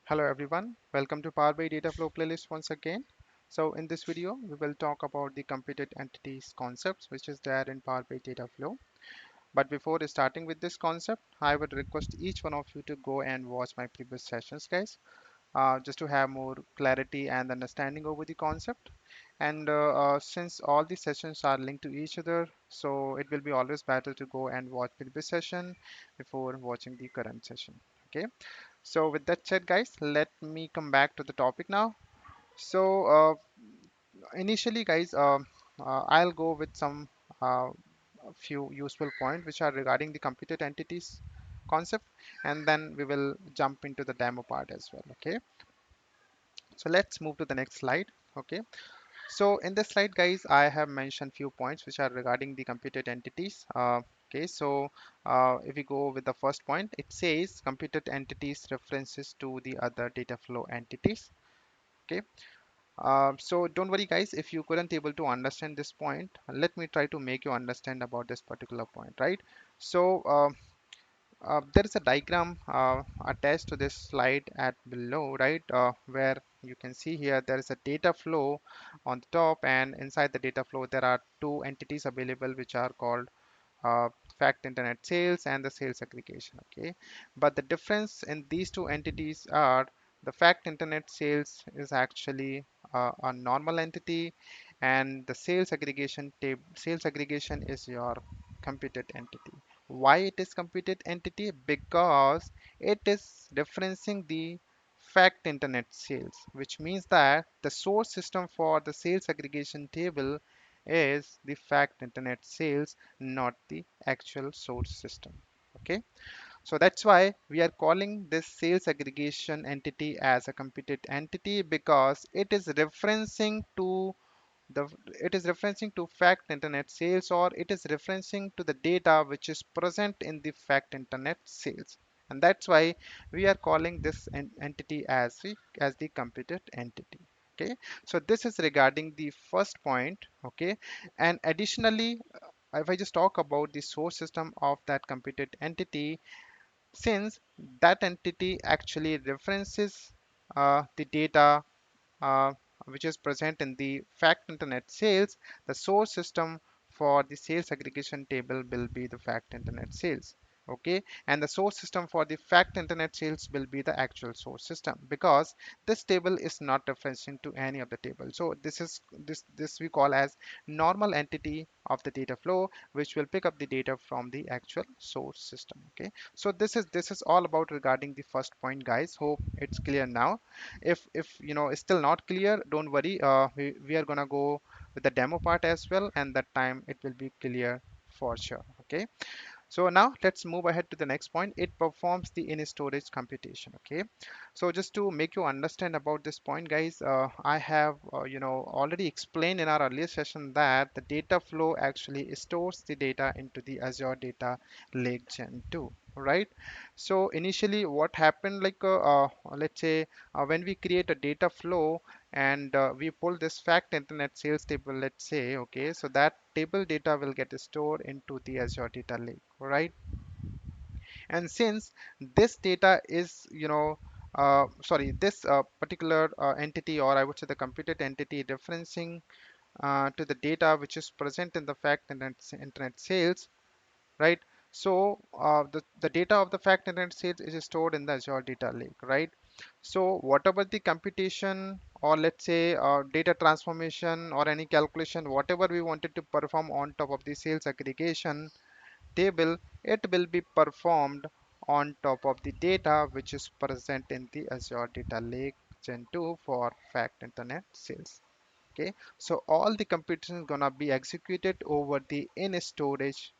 Hello everyone, welcome to Power BI Dataflow playlist once again. So in this video, we will talk about the computed entities concepts which is there in Power BI Dataflow. But before starting with this concept, I would request each one of you to go and watch my previous sessions, guys, just to have more clarity and understanding over the concept. And since all the sessions are linked to each other, so it will be always better to go and watch previous session before watching the current session. Okay. So with that said, guys, let me come back to the topic now. So initially, guys, I'll go with some uh, a few useful points which are regarding the computed entities concept, and then we will jump into the demo part as well. Okay. So let's move to the next slide. Okay. So in this slide, guys, I have mentioned few points which are regarding the computed entities. Okay, so if we go with the first point, it says computed entities references to the other data flow entities. Okay, so don't worry, guys, if you couldn't able to understand this point, let me try to make you understand about this particular point, right? So there is a diagram attached to this slide at below, right? Where you can see here there is a data flow on the top, and inside the data flow there are two entities available which are called uh, fact internet sales and the sales aggregation. Okay, but the difference in these two entities are the fact internet sales is actually a normal entity, and the sales aggregation is your computed entity. Why it is computed entity? Because it is referencing the fact internet sales, which means that the source system for the sales aggregation table is the fact internet sales, not the actual source system. Okay, so that's why we are calling this sales aggregation entity as a computed entity, because the it is referencing to fact internet sales, or it is referencing to the data which is present in the fact internet sales, and that's why we are calling this entity as the computed entity. Okay, so this is regarding the first point. Okay, and additionally, if I just talk about the source system of that computed entity, since that entity actually references the data uh, which is present in the fact internet sales, the source system for the sales aggregation table will be the fact internet sales. Okay, and the source system for the fact internet sales will be the actual source system, because this table is not referencing to any of the table. So this we call as normal entity of the data flow, which will pick up the data from the actual source system. Okay, so this is all about regarding the first point, guys. Hope it's clear now. If it's still not clear, don't worry, we are gonna go with the demo part as well, and that time it will be clear for sure. Okay, so now let's move ahead to the next point. It performs the in storage computation. Okay, so just to make you understand about this point, guys, I have already explained in our earlier session that the data flow actually stores the data into the Azure Data Lake Gen 2, right? So initially what happened, like let's say when we create a data flow and we pull this fact internet sales table, let's say, okay, so that table data will get stored into the Azure Data Lake, right? And since this data is sorry, this particular entity, or I would say the computed entity, referencing to the data which is present in the fact internet sales, right? So the data of the fact internet sales is stored in the Azure Data Lake, right? So whatever the computation, or let's say data transformation or any calculation, whatever we wanted to perform on top of the sales aggregation table, it will be performed on top of the data which is present in the Azure Data Lake Gen 2 for fact internet sales. Okay, so all the computation is gonna be executed over the in storage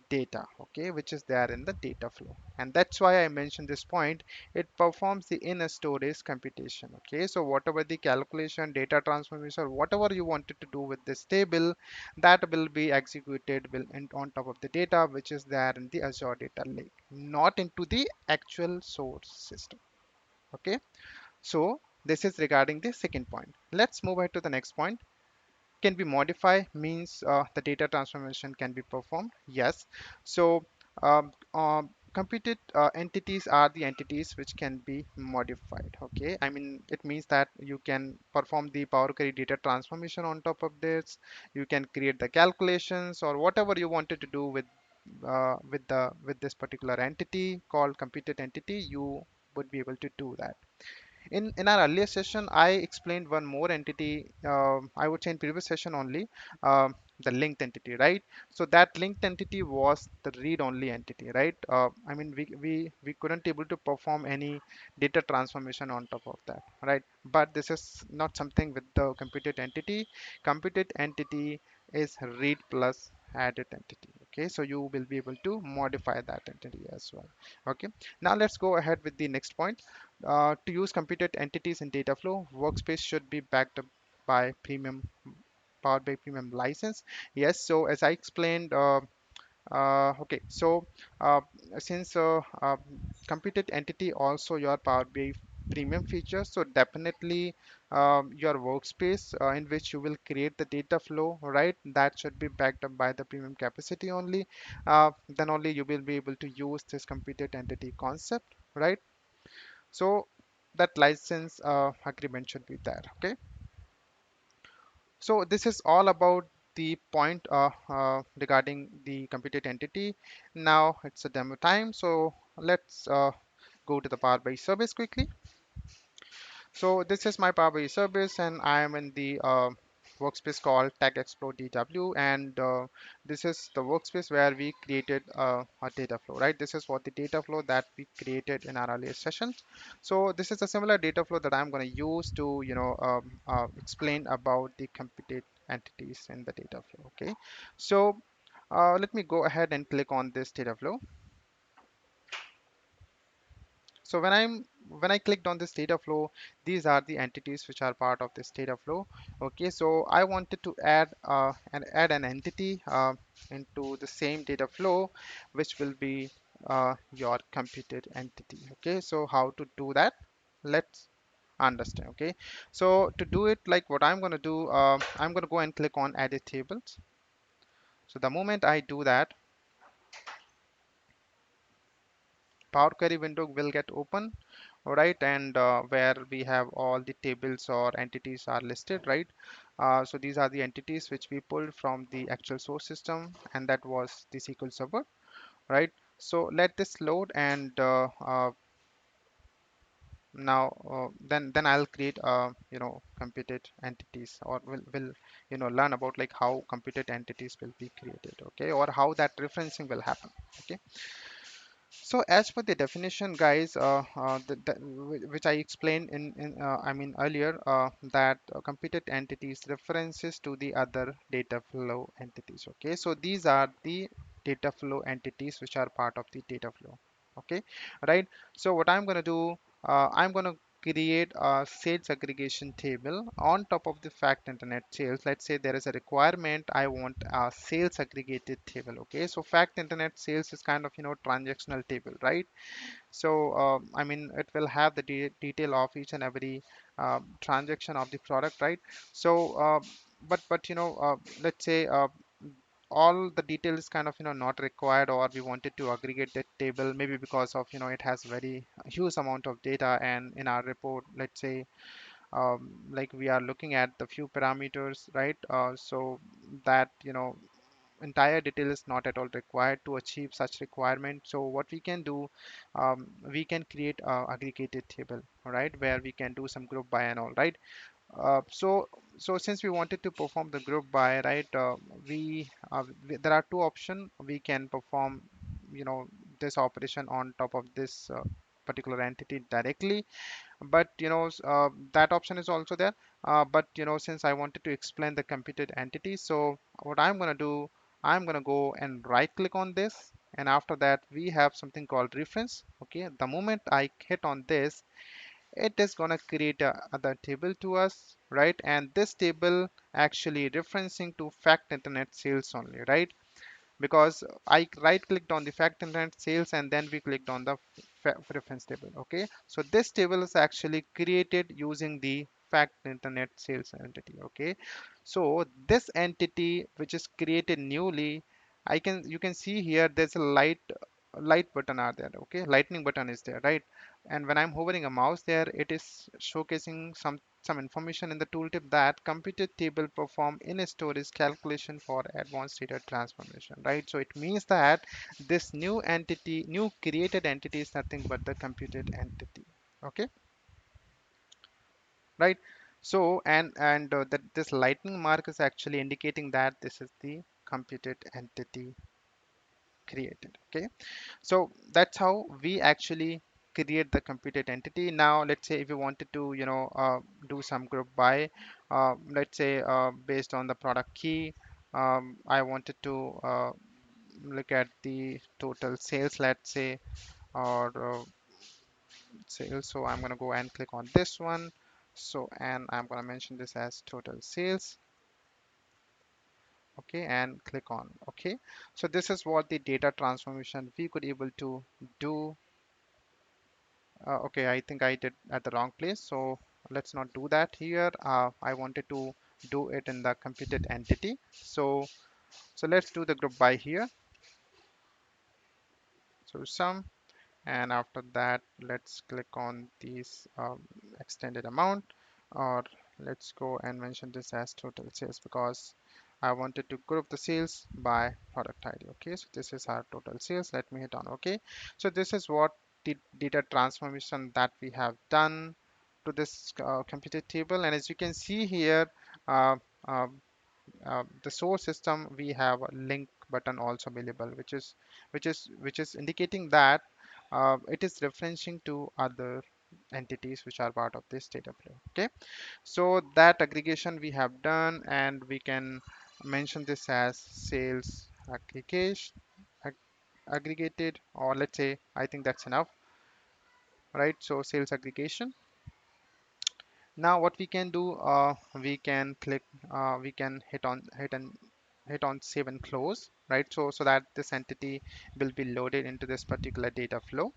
data, okay, which is there in the data flow. And that's why I mentioned this point. It performs the in storage computation. Okay, so whatever the calculation, data transformation, whatever you wanted to do with this table, that will be executed on top of the data which is there in the Azure Data Lake, not into the actual source system. Okay, so this is regarding the second point. Let's move ahead to the next point. Can be modified means the data transformation can be performed. Yes. So computed entities are the entities which can be modified. Okay, I mean it means that you can perform the Power Query data transformation on top of this. You can create the calculations or whatever you wanted to do with this particular entity called computed entity. You would be able to do that. In our earlier session, I explained one more entity. I would say in previous session only, the linked entity, right? So that linked entity was the read-only entity, right? I mean, we couldn't able to perform any data transformation on top of that, right? But this is not something with the computed entity. Computed entity is read plus added entity. Okay, so you will be able to modify that entity as well. Okay, now let's go ahead with the next point. To use computed entities in Dataflow, workspace should be backed up by premium Power BI premium license. Yes, so as I explained, okay, so uh, since computed entity also your Power BI premium feature, so definitely your workspace in which you will create the data flow, right? That should be backed up by the premium capacity only. Then only you will be able to use this computed entity concept, right? So that license agreement should be there. Okay, so this is all about the point regarding the computed entity. Now it's a demo time, so let's go to the Power BI service quickly. So this is my Power BI service, and I am in the workspace called Tag Explore DW, and this is the workspace where we created a data flow, right? This is what the data flow that we created in our earlier session. So this is a similar data flow that I'm going to use to, explain about the computed entities in the data flow. Okay, so let me go ahead and click on this data flow. So when I clicked on this data flow, these are the entities which are part of this data flow. Okay, so I wanted to add an entity into the same data flow, which will be your computed entity. Okay, so how to do that? Let's understand. Okay, so to do it, like what I'm going to do, I'm going to go and click on Edit Tables. So the moment I do that, Power Query window will get open, all right, and where we have all the tables or entities are listed, right? So these are the entities which we pulled from the actual source system, and that was the SQL Server, right? So let this load, and now then I'll create computed entities, or will learn about like how computed entities will be created, okay, or how that referencing will happen. Okay, so as per the definition, guys, which I explained I mean earlier, that computed entities references to the other data flow entities. Okay, so these are the data flow entities which are part of the data flow. Okay, right. So what I'm going to do, I'm going to create a sales aggregation table on top of the fact internet sales. Let's say there is a requirement, I want a sales aggregated table. Okay, so fact internet sales is kind of transactional table, right? So I mean it will have the detail of each and every transaction of the product, right? So but let's say all the detail is kind of not required, or we wanted to aggregate that table maybe because of it has very huge amount of data, and in our report, let's say like we are looking at the few parameters, right? So that entire detail is not at all required to achieve such requirement. So what we can do, we can create a aggregated table, all right, where we can do some group by and all, right? So since we wanted to perform the group by, right, there are two options. We can perform this operation on top of this particular entity directly, but that option is also there. But since I wanted to explain the computed entity, so what I'm going to do, I'm going to go and right click on this, and after that we have something called reference. Okay, the moment I hit on this, it is going to create a other table to us, right? And this table actually referencing to fact internet sales only, right? Because I right clicked on the fact internet sales, and then we clicked on the reference table. Okay, so this table is actually created using the fact internet sales entity. Okay, so this entity which is created newly, you can see here there's a light light button are there, okay, lightning button is there, right? And when I'm hovering a mouse there, it is showcasing some information in the tooltip that computed table perform in a storage calculation for advanced data transformation, right? So it means that this new entity, new created entity is nothing but the computed entity, okay, right? So and that this lightning mark is actually indicating that this is the computed entity created, okay. So that's how we actually create the computed entity. Now let's say if you wanted to, do some group by, let's say based on the product key, I wanted to look at the total sales, let's say, or sales. So I'm going to go and click on this one. So, and I'm going to mention this as total sales. Okay, and click on okay. So this is what the data transformation we could able to do. Okay, I think I did at the wrong place. So let's not do that here. I wanted to do it in the computed entity. So let's do the group by here. So sum, and after that, let's click on this extended amount, or let's go and mention this as total sales because I wanted to group the sales by product ID. Okay, so this is our total sales. Let me hit on OK. So this is what the data transformation that we have done to this computed table. And as you can see here, uh, uh, the source system, we have a link button also available, which is indicating that it is referencing to other entities which are part of this data flow. Okay, so that aggregation we have done, and we can mention this as sales aggregation aggregated, or let's say I think that's enough, right? So sales aggregation. Now what we can do, we can click, we can hit on save and close, right? So that this entity will be loaded into this particular data flow.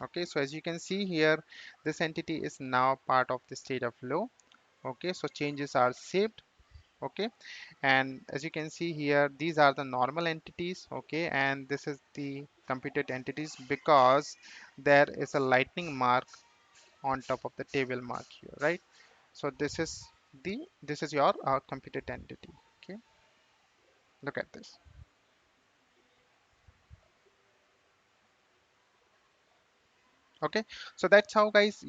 Okay, so as you can see here, this entity is now part of this data flow. Okay, so changes are saved. Okay, and as you can see here, these are the normal entities. Okay, and this is the computed entities because there is a lightning mark on top of the table mark here, right? So this is your computed entity. Okay, look at this. Okay, so that's how, guys,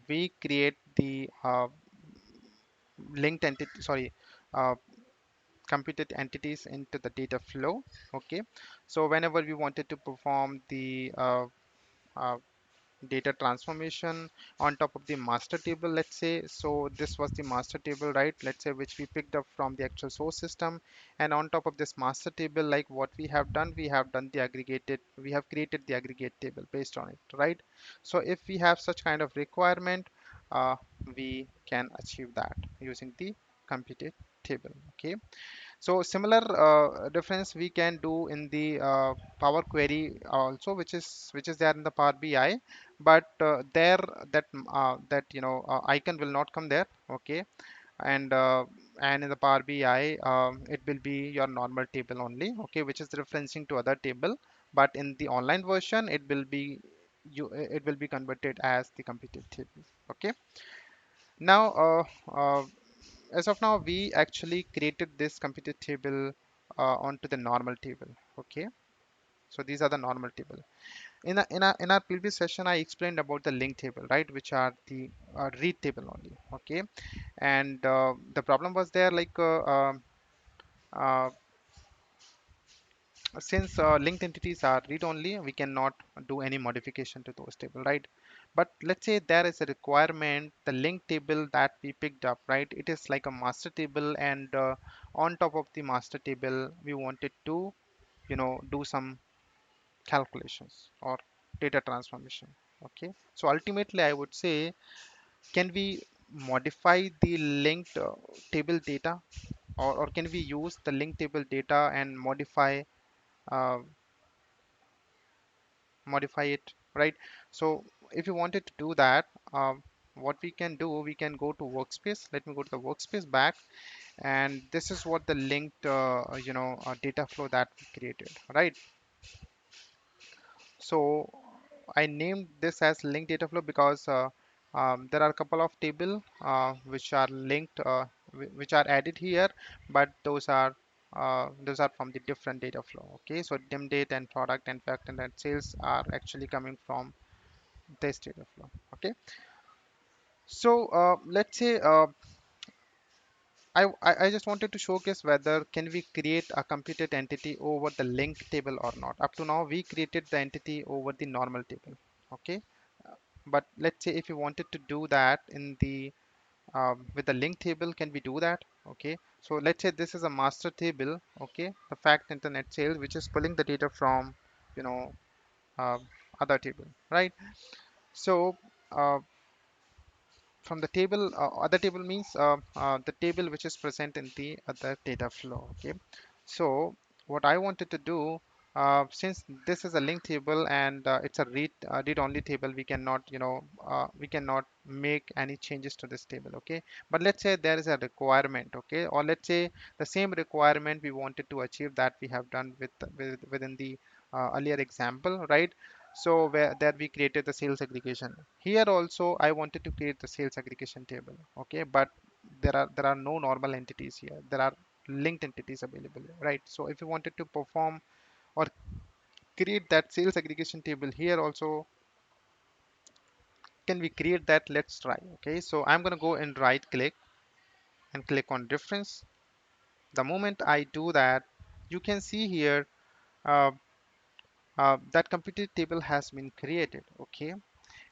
we create the linked entity, sorry, uh, computed entities into the data flow. Okay, so whenever we wanted to perform the uh, data transformation on top of the master table, let's say, so this was the master table, right? Let's say, which we picked up from the actual source system, and on top of this master table, like what we have done the aggregated, we have created the aggregate table based on it, right? So if we have such kind of requirement, uh, we can achieve that using the computed table. Okay, so similar difference we can do in the Power Query also, which is there in the Power BI, but there that icon will not come there. Okay, and in the Power BI, it will be your normal table only. Okay, which is referencing to other table, but in the online version, it will be converted as the computed table. Okay, now as of now, we actually created this computed table onto the normal table. Okay, so these are the normal table. In our previous session, I explained about the link table, right, which are the read table only. Okay, and the problem was there, like uh, since linked entities are read only, we cannot do any modification to those table, right? But let's say there is a requirement, the link table that we picked up, right, it is like a master table, and on top of the master table we wanted to do some calculations or data transformation. Okay, so ultimately I would say, can we modify the linked table data, or can we use the linked table data and uh, modify it, right? So if you wanted to do that, what we can do, we can go to workspace. Let me go to the workspace back, and this is what the linked data flow that we created, right? So I named this as linked data flow because there are a couple of table which are linked, which are added here, but those are from the different data flow. Okay, so dim date and product and fact and net sales are actually coming from this data flow. Okay, so let's say I just wanted to showcase whether can we create a computed entity over the link table or not. Up to now, we created the entity over the normal table. Okay, but let's say if you wanted to do that in the with the link table, can we do that? Okay, so let's say this is a master table. Okay, the fact internet sales, which is pulling the data from, you know, uh, other table, right? So from the table, other table means the table which is present in the other data flow. Okay, so what I wanted to do, since this is a link table and it's a read only table, we cannot, we cannot make any changes to this table. Okay, but let's say there is a requirement. Okay, or let's say the same requirement we wanted to achieve that we have done within the earlier example, right? So where there we created the sales aggregation. Here also I wanted to create the sales aggregation table. Okay, but there are no normal entities here. There are linked entities available, right? So if you wanted to perform or create that sales aggregation table here also, can we create that? Let's try. Okay, so I'm going to go and right click and click on difference. The moment I do that, you can see here uh, that computed table has been created. Okay,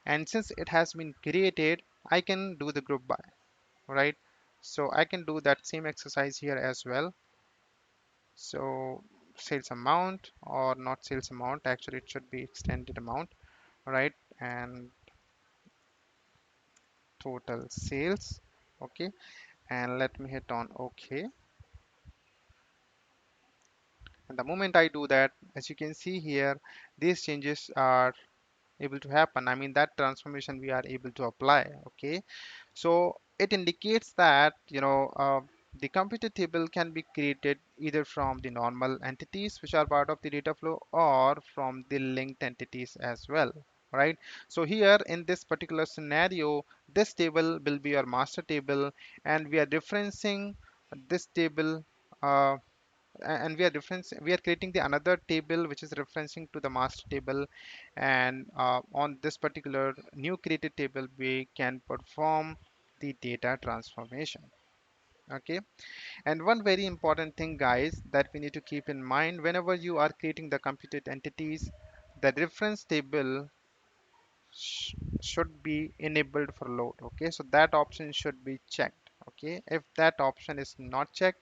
and since it has been created, I can do the group by, right? So I can do that same exercise here as well. So sales amount, or not sales amount, actually it should be extended amount, right? And total sales. Okay, and let me hit on OK. And the moment I do that, as you can see here, these changes are able to happen. I mean, that transformation we are able to apply. Okay, so it indicates that, the computed table can be created either from the normal entities which are part of the data flow or from the linked entities as well, right? So here in this particular scenario, this table will be our master table, and we are referencing this table, uh, and we are creating the another table which is referencing to the master table, and on this particular new created table we can perform the data transformation. Okay, and one very important thing, guys, that we need to keep in mind whenever you are creating the computed entities, the reference table sh should be enabled for load. Okay, so that option should be checked. Okay, if that option is not checked,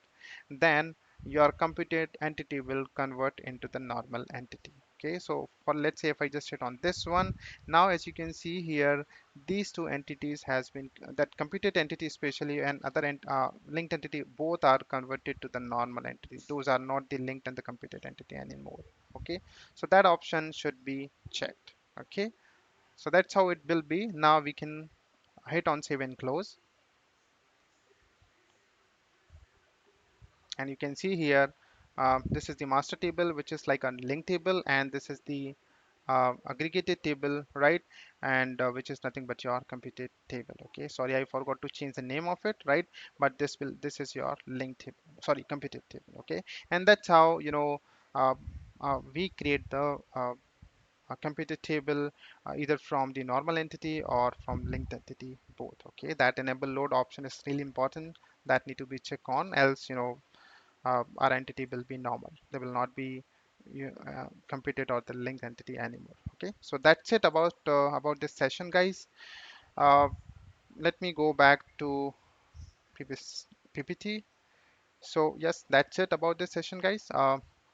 then your computed entity will convert into the normal entity. Okay, so for, let's say if I just hit on this one, now as you can see here, these two entities has been, that computed entity especially and other linked entity, both are converted to the normal entity. Those are not the linked and the computed entity anymore. Okay, so that option should be checked. Okay, so that's how it will be. Now we can hit on save and close, and you can see here, this is the master table which is like a link table, and this is the aggregated table, right? And which is nothing but your computed table. Okay, sorry, I forgot to change the name of it, right? But this is your link table, sorry, computed table. Okay, and that's how, uh, we create the computed table either from the normal entity or from linked entity, both. Okay, that enable load option is really important, that need to be checked on, else, our entity will be normal, they will not be computed or the linked entity anymore. Okay, so that's it about this session, guys. uh, Let me go back to previous PPT. So yes, that's it about this session, guys.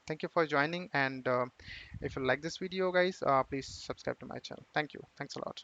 Thank you for joining, and if you like this video, guys, please subscribe to my channel. Thank you, thanks a lot.